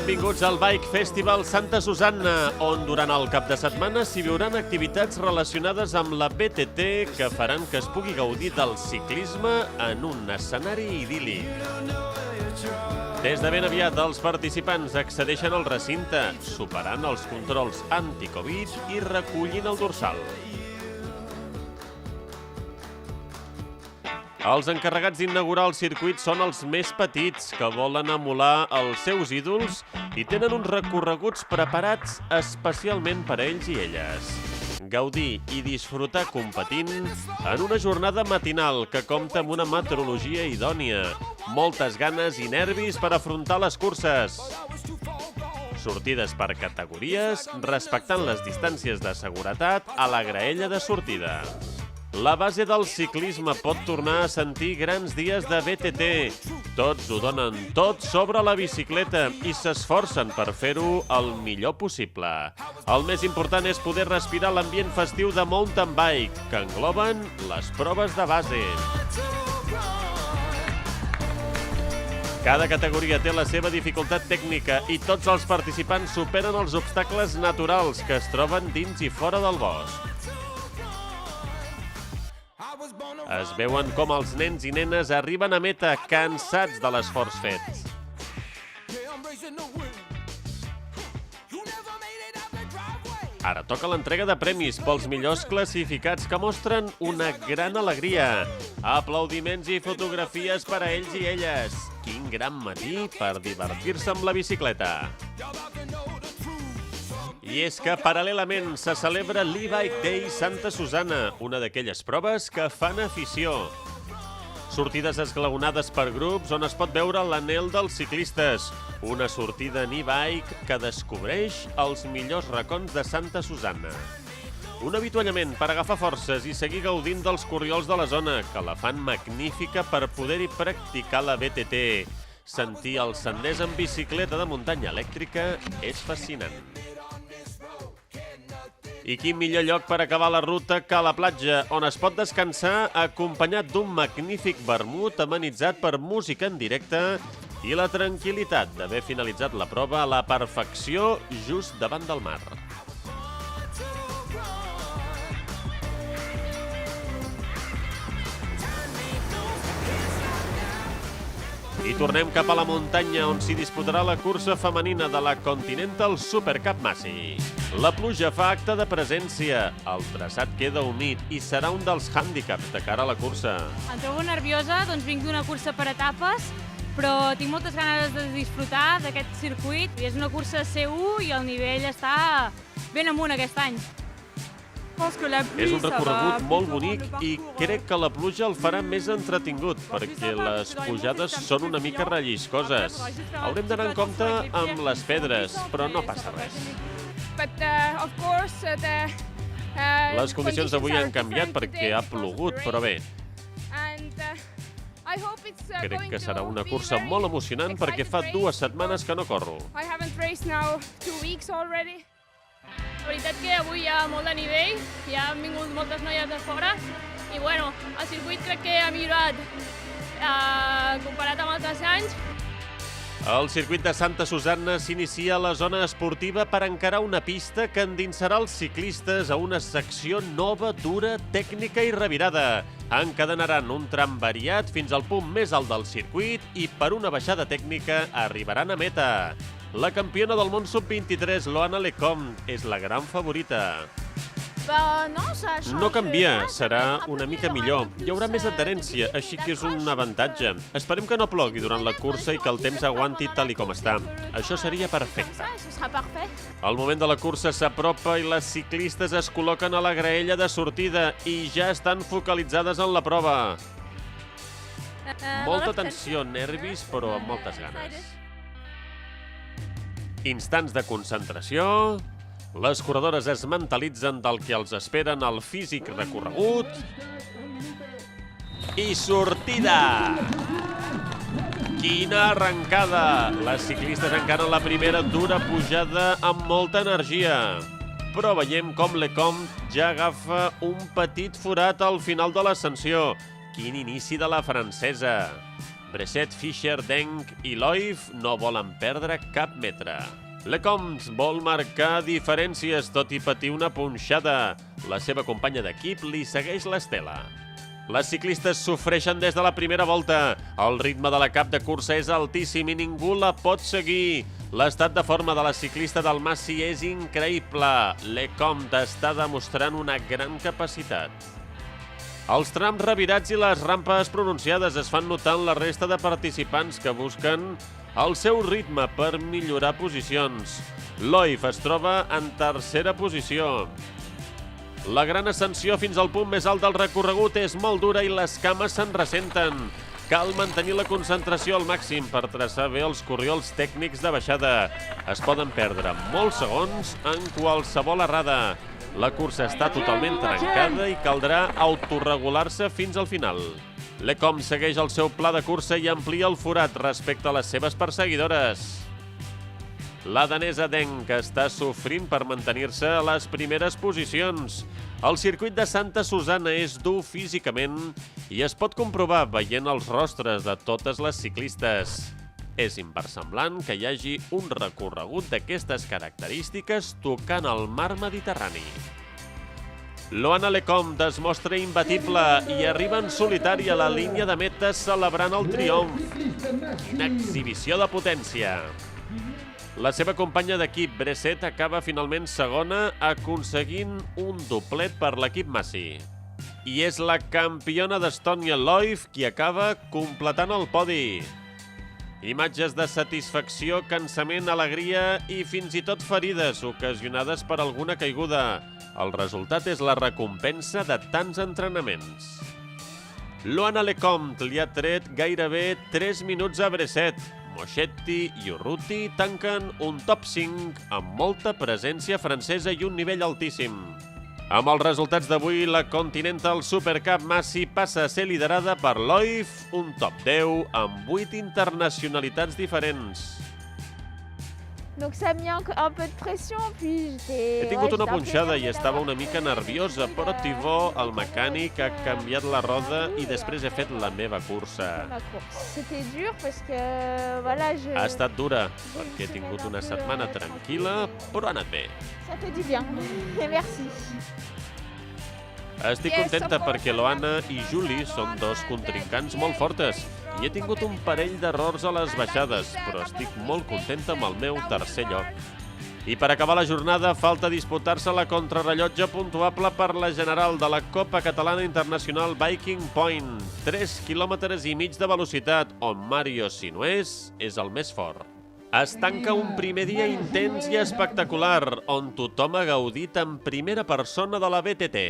Benvinguts al Bike Festival Santa Susanna, on durant el cap de setmana s'hi viuran activitats relacionades amb la BTT que faran que es pugui gaudir del ciclisme en un escenari idíl·lic. Des de ben aviat, els participants accedeixen al recinte, superant els controls anti-Covid i recollint el dorsal. Els encarregats d'inaugurar el circuit són els més petits, que volen emular els seus ídols i tenen uns recorreguts preparats especialment per a ells i elles. Gaudir i disfrutar competint en una jornada matinal que compta amb una meteorologia idònia, moltes ganes i nervis per afrontar les curses. Sortides per categories, respectant les distàncies de seguretat a la graella de sortida. La base del ciclisme pot tornar a sentir grans dies de BTT. Tots ho donen tot sobre la bicicleta i s'esforcen per fer-ho el millor possible. El més important és poder respirar l'ambient festiu de mountain bike, que engloben les proves de base. Cada categoria té la seva dificultat tècnica i tots els participants superen els obstacles naturals que es troben dins i fora del bosc. Es veuen com els nens i nenes arriben a meta cansats de l'esforç fet. Ara toca l'entrega de premis pels millors classificats que mostren una gran alegria. Aplaudiments i fotografies per a ells i elles. Quin gran matí per divertir-se amb la bicicleta. I és que paral·lelament se celebra l'e-Bike Day Santa Susanna, una d'aquelles proves que fan afició. Sortides esglaonades per grups on es pot veure l'anhel dels ciclistes. Una sortida en e-bike que descobreix els millors racons de Santa Susanna. Un avituallament per agafar forces i seguir gaudint dels corriols de la zona, que la fan magnífica per poder-hi practicar la BTT. Sentir els senders en bicicleta de muntanya elèctrica és fascinant. I quin millor lloc per acabar la ruta que la platja, on es pot descansar acompanyat d'un magnífic vermut amenitzat per música en directe i la tranquil·litat d'haver finalitzat la prova a la perfecció just davant del mar. I tornem cap a la muntanya, on s'hi disputarà la cursa femenina de la Continental Super Cup Masi. La pluja fa acte de presència, el traçat queda humit i serà un dels hàndicaps de cara a la cursa. Em trobo nerviosa, doncs vinc d'una cursa per etapes, però tinc moltes ganes de disfrutar d'aquest circuit. I és una cursa C1 i el nivell està ben amunt aquest any. És un recorregut molt bonic i crec que la pluja el farà més entretingut, perquè les pujades són una mica relliscoses. Haurem d'anar en compte amb les pedres, però no passa res. Les condicions d'avui han canviat perquè ha plogut, però bé. Crec que serà una cursa molt emocionant perquè fa 2 setmanes que no corro. La veritat que avui hi ha molt de nivell, ja han vingut moltes noies de fora i bueno, el circuit crec que ha millorat comparat amb altres anys. El circuit de Santa Susanna s'inicia a la zona esportiva per encarar una pista que endinsarà els ciclistes a una secció nova, dura, tècnica i revirada. Encadenaran un tram variat fins al punt més alt del circuit i per una baixada tècnica arribaran a meta. La campiona del món sub-23, Loana Lecomte, és la gran favorita. No canvia, serà una mica millor. Hi haurà més adherència, així que és un avantatge. Esperem que no plogui durant la cursa i que el temps aguanti tal i com està. Això seria perfecte. El moment de la cursa s'apropa i les ciclistes es col·loquen a la graella de sortida i ja estan focalitzades en la prova. Molta tensió, nervis, però amb moltes ganes. Instants de concentració, les corredores es mentalitzen del que els esperen el físic recorregut i sortida! Quina arrencada! Les ciclistes encaren la primera dura pujada amb molta energia. Però veiem com Lecomte ja agafa un petit forat al final de l'ascensió. Quin inici de la francesa! Bresset, Fischer, Deng i Loif no volen perdre cap metre. Lecomte vol marcar diferències, tot i patir una punxada. La seva companya d'equip li segueix l'estela. Les ciclistes sofreixen des de la primera volta. El ritme de la cap de cursa és altíssim i ningú la pot seguir. L'estat de forma de la ciclista del Massi és increïble. Lecomte està demostrant una gran capacitat. Els trams revirats i les rampes pronunciades es fan notar en la resta de participants que busquen el seu ritme per millorar posicions. Loif es troba en tercera posició. La gran ascensió fins al punt més alt del recorregut és molt dura i les cames se'n ressenten. Cal mantenir la concentració al màxim per traçar bé els corriols tècnics de baixada. Es poden perdre molts segons en qualsevol errada. La cursa està totalment trencada i caldrà autorregular-se fins al final. Lecomte segueix el seu pla de cursa i amplia el forat respecte a les seves perseguidores. La danesa Deng està sofrint per mantenir-se a les primeres posicions. El circuit de Santa Susanna és dur físicament i es pot comprovar veient els rostres de totes les ciclistes. És inversemblant que hi hagi un recorregut d'aquestes característiques tocant el mar Mediterrani. Loana Lecomte es mostra imbatible i arriba en solitari a la línia de meta celebrant el triomf. Quina exhibició de potència! La seva companya d'equip, Bresset, acaba finalment segona, aconseguint un doblet per l'equip Massi. I és la campiona d'Estònia, Loif, qui acaba completant el podi. Imatges de satisfacció, cansament, alegria i fins i tot ferides ocasionades per alguna caiguda. El resultat és la recompensa de tants entrenaments. Loana Lecomte li ha tret gairebé 3 minuts a Bresset. Moschetti i Urruti tanquen un top 5 amb molta presència francesa i un nivell altíssim. Amb els resultats d'avui, la Continental Supercup Massi passa a ser liderada per Loif, un top 10 amb 8 internacionalitats diferents. Donc ça a mis un peu de pression, puis He tingut una punxada i estava una mica nerviosa, però Thibaut, el mecànic, ha canviat la roda i després he fet la meva cursa. C'était dur parce que voilà, Ha estat dura, perquè he tingut una setmana tranquil·la, però ha anat bé. Ça fait du bien. Merci. Estic contenta perquè Loana i Julie són dos contrincants molt fortes i he tingut un parell d'errors a les baixades, però estic molt contenta amb el meu tercer lloc. I per acabar la jornada, falta disputar-se la contrarrellotge puntuable per la general de la Copa Catalana Internacional Viking Point. 3 quilòmetres i mig de velocitat, on Mario Sinués és el més fort. Es tanca un primer dia intens i espectacular, on tothom ha gaudit en primera persona de la BTT.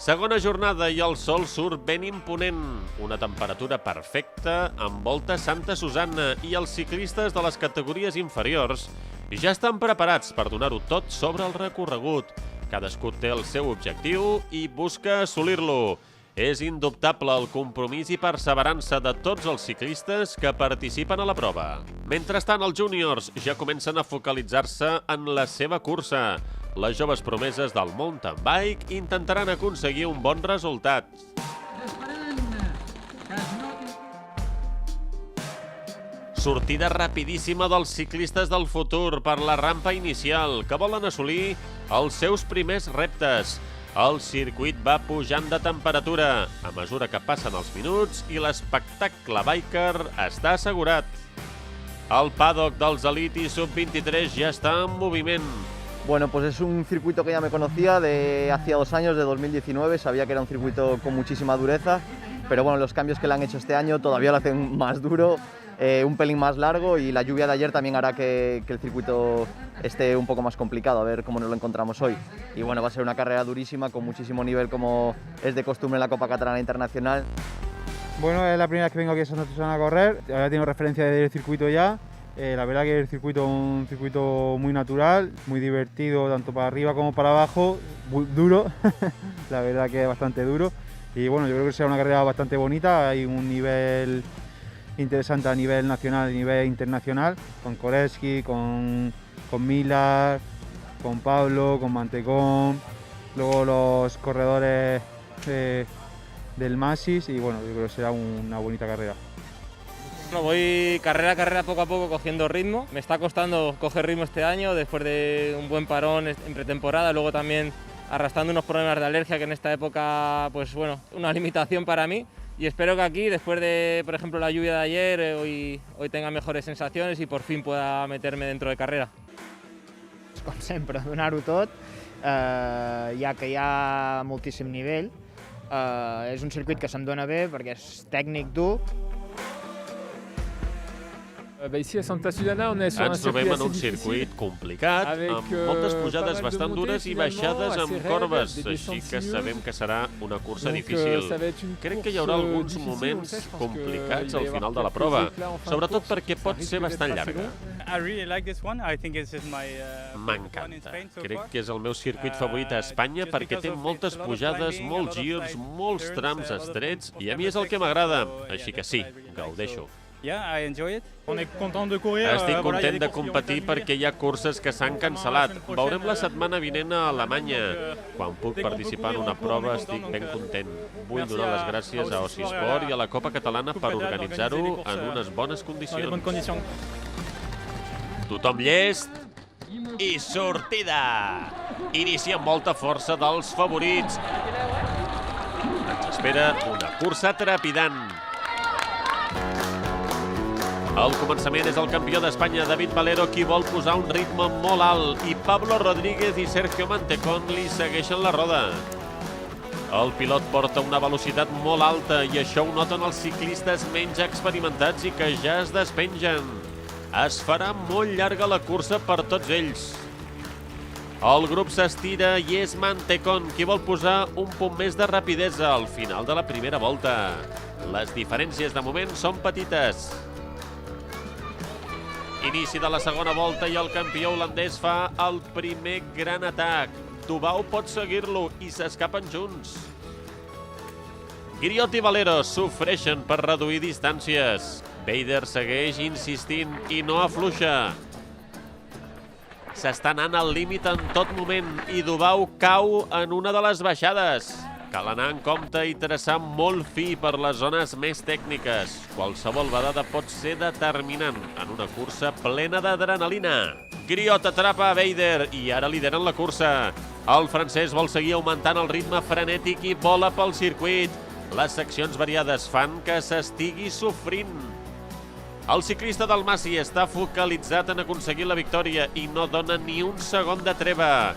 Segona jornada i el sol surt ben imponent. Una temperatura perfecta envolta Santa Susanna i els ciclistes de les categories inferiors ja estan preparats per donar-ho tot sobre el recorregut. Cadascú té el seu objectiu i busca assolir-lo. És indubtable el compromís i perseverança de tots els ciclistes que participen a la prova. Mentrestant, els júniors ja comencen a focalitzar-se en la seva cursa. Les joves promeses del mountain bike intentaran aconseguir un bon resultat. Sortida rapidíssima dels ciclistes del futur per la rampa inicial, que volen assolir els seus primers reptes. El circuit va pujant de temperatura a mesura que passen els minuts i l'espectacle biker està assegurat. El paddock dels Elite i Sub-23 ja està en moviment. Bueno, pues es un circuito que ya me conocía de hacía 2 años, de 2019, sabía que era un circuito con muchísima dureza, pero bueno, los cambios que le han hecho este año todavía lo hacen más duro, un pelín más largo y la lluvia de ayer también hará que el circuito esté un poco más complicado, a ver cómo nos lo encontramos hoy. Y bueno, va a ser una carrera durísima, con muchísimo nivel como es de costumbre en la Copa Catalana Internacional. Bueno, es la primera vez que vengo aquí a Santa Susana a correr, ahora tengo referencia del circuito ya. La verdad que el circuito es un circuito muy natural, muy divertido tanto para arriba como para abajo, muy duro, la verdad que es bastante duro y bueno, yo creo que será una carrera bastante bonita, hay un nivel interesante a nivel nacional y a nivel internacional, con Koreski, con Millar, con Pablo, con Mantecón, luego los corredores del Masis y bueno, yo creo que será una bonita carrera. Bueno, voy carrera a carrera poco a poco cogiendo ritmo. Me está costando coger ritmo este año después de un buen parón en pretemporada, luego también arrastrando unos problemas de alergia que en esta época, pues bueno, una limitación para mí. Y espero que aquí, después de, por ejemplo, la lluvia de ayer, hoy tenga mejores sensaciones y por fin pueda meterme dentro de carrera. Com sempre, donar-ho tot, ja que hi ha moltíssim nivell. És un circuit que se'm dona bé perquè és tècnic dur. Ici a Santa Susanna on est sur un Ens trobem circuit en un assez circuit difficile. complicat, Avec, amb moltes pujades pas mal de bastant montées, dures i finalement, baixades amb assez corbes, raides, des així descentes que sabem sinueuses. que serà una cursa Donc, difícil. ça va être une Crec que hi course, haurà alguns difficile, moments on sait, je pense complicats que al il va y final avoir de la quelques prova, éclats en fin de sobretot course, perquè ça pot risque ser bastant d'être assez llarga. long. I really like this one. I think this is my favorite one in M'encanta. Spain so Crec far. que és el meu circuit favorit a Espanya just perquè because té of moltes it's a lot of pujades, climbing, molts a lot of girs, side molts turns, trams a lot of estrets moves i a of mi és el que effects, m'agrada, so, yeah, així que that's sí, what I really like. gaudeixo. Yeah, I enjoy it. On est content de courir. Estic voilà, content hi ha de des courses qui competir vont perquè hi ha curses que s'han cancel·lat. Veurem la setmana vinent a Alemanya. Quan puc participar en una prova estic ben content. Vull donar les gràcies a Ossi Sport i a la Copa Catalana per organitzar-ho en unes bones dans les bonnes condicions. conditions. Tothom llest i sortida! Inicia amb molta força dels favorits. Ens espera una cursa trepidant. Al començament és el campió d'Espanya, David Valero, qui vol posar un ritme molt alt i Pablo Rodríguez i Sergio Mantecón li segueixen la roda. El pilot porta una velocitat molt alta i això ho noten els ciclistes menys experimentats i que ja es despengen. Es farà molt llarga la cursa per tots ells. El grup s'estira i és Mantecón qui vol posar un punt més de rapidesa al final de la primera volta. Les diferències de moment són petites. Inici de la segona volta i el campió holandès fa el primer gran atac. Tubau pot seguir-lo i s'escapen junts. Griot i Valero sofreixen per reduir distàncies. Vader segueix insistint i no afluixa. S'està anant al límit en tot moment i Tubau cau en una de les baixades. Cal anar en compte i traçar molt fi per les zones més tècniques. Qualsevol vedada pot ser determinant en una cursa plena d'adrenalina. Griot atrapa a Vader i ara lideren la cursa. El francès vol seguir augmentant el ritme frenètic i vola pel circuit. Les seccions variades fan que s'estigui sofrint. El ciclista del Masi està focalitzat en aconseguir la victòria i no dona ni un segon de treva.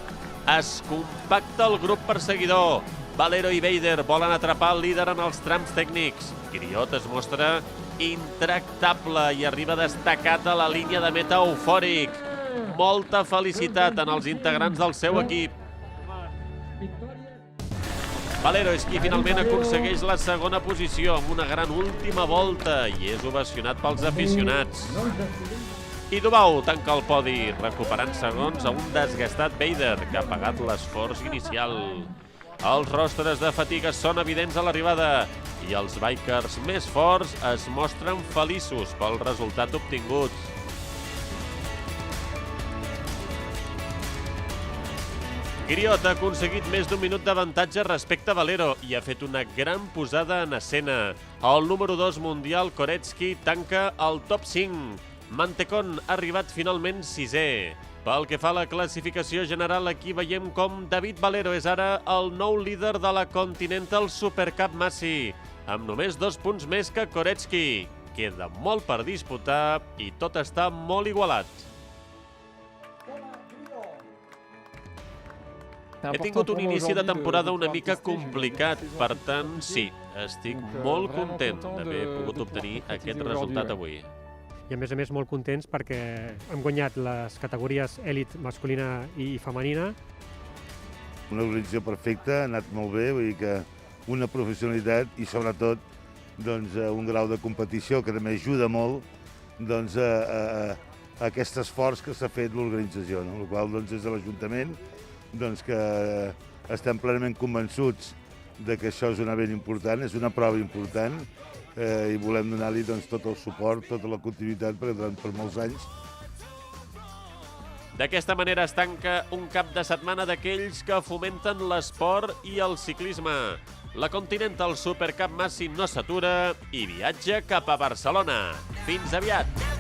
Es compacta el grup perseguidor. Valero i Vader volen atrapar el líder en els trams tècnics. Griot es mostra intractable i arriba destacat a la línia de meta eufòric. Molta felicitat en els integrants del seu equip. Valero és qui finalment aconsegueix la segona posició amb una gran última volta i és ovacionat pels aficionats. I Tubau tanca el podi, recuperant segons a un desgastat Vader que ha pagat l'esforç inicial. Els rostres de fatiga són evidents a l'arribada i els bikers més forts es mostren feliços pel resultat obtingut. Griot ha aconseguit més d'un minut d'avantatge respecte a Valero i ha fet una gran posada en escena. El número 2 mundial, Koretsky, tanca el top 5. Mantecón ha arribat finalment 6è. Pel que fa a la classificació general, aquí veiem com David Valero és ara el nou líder de la Continental Supercup Masi, amb només 2 punts més que Koretsky. Queda molt per disputar i tot està molt igualat. He tingut un inici de temporada una mica complicat, per tant, sí, estic molt content d'haver pogut obtenir aquest resultat avui. I a més, molt contents perquè hem guanyat les categories èlit masculina i femenina. Una organització perfecta, ha anat molt bé, vull dir que una professionalitat i sobretot doncs, un grau de competició que també ajuda molt doncs, a aquest esforç que s'ha fet l'organització, no? El qual doncs, des de l'Ajuntament doncs, que estem plenament convençuts de que això és un event important, és una prova important i volem donar-li doncs, tot el suport, tota la continuïtat per molts anys. D'aquesta manera es tanca un cap de setmana d'aquells que fomenten l'esport i el ciclisme. La Continental Supercup Massi no s'atura i viatja cap a Barcelona. Fins aviat!